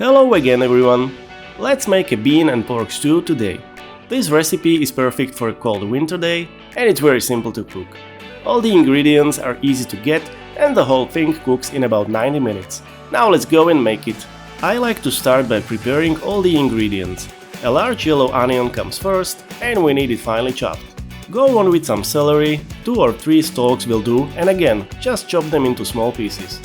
Hello again everyone! Let's make a bean and pork stew today. This recipe is perfect for a cold winter day and it's very simple to cook. All the ingredients are easy to get and the whole thing cooks in about 90 minutes. Now let's go and make it. I like to start by preparing all the ingredients. A large yellow onion comes first and we need it finely chopped. Go on with some celery, 2 or 3 stalks will do, and again, just chop them into small pieces.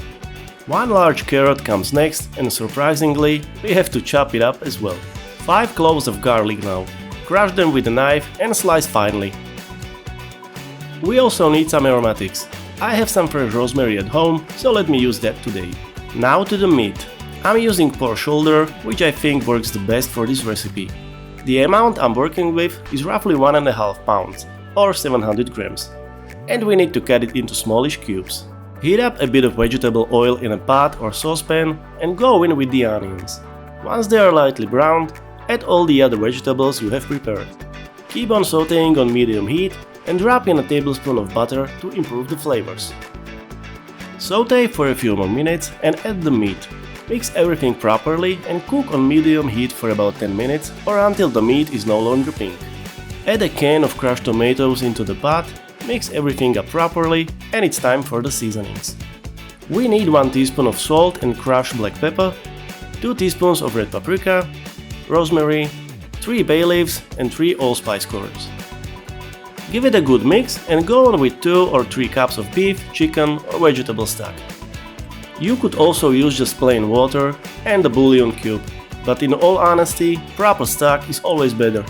1 large carrot comes next and surprisingly, we have to chop it up as well. 5 cloves of garlic now. Crush them with a knife and slice finely. We also need some aromatics. I have some fresh rosemary at home, so let me use that today. Now to the meat. I'm using pork shoulder, which I think works the best for this recipe. The amount I'm working with is roughly 1.5 pounds, or 700 grams. And we need to cut it into smallish cubes. Heat up a bit of vegetable oil in a pot or saucepan and go in with the onions. Once they are lightly browned, add all the other vegetables you have prepared. Keep on sauteing on medium heat and drop in a tablespoon of butter to improve the flavors. Saute for a few more minutes and add the meat. Mix everything properly and cook on medium heat for about 10 minutes or until the meat is no longer pink. Add a can of crushed tomatoes into the pot, mix everything up properly and it's time for the seasonings. We need 1 teaspoon of salt and crushed black pepper, 2 teaspoons of red paprika, rosemary, 3 bay leaves and 3 allspice cloves. Give it a good mix and go on with 2 or 3 cups of beef, chicken or vegetable stock. You could also use just plain water and a bouillon cube, but in all honesty, proper stock is always better.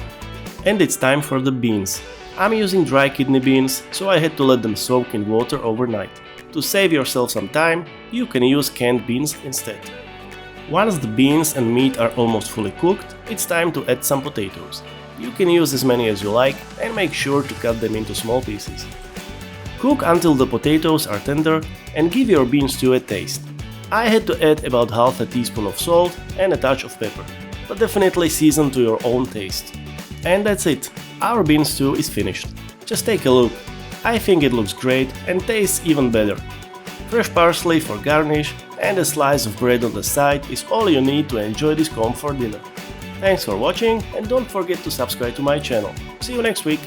And it's time for the beans. I'm using dry kidney beans, so I had to let them soak in water overnight. To save yourself some time, you can use canned beans instead. Once the beans and meat are almost fully cooked, it's time to add some potatoes. You can use as many as you like and make sure to cut them into small pieces. Cook until the potatoes are tender and give your bean stew a taste. I had to add about half a teaspoon of salt and a touch of pepper, but definitely season to your own taste. And that's it, our bean stew is finished. Just take a look, I think it looks great and tastes even better. Fresh parsley for garnish and a slice of bread on the side is all you need to enjoy this comfort dinner. Thanks for watching and don't forget to subscribe to my channel. See you next week!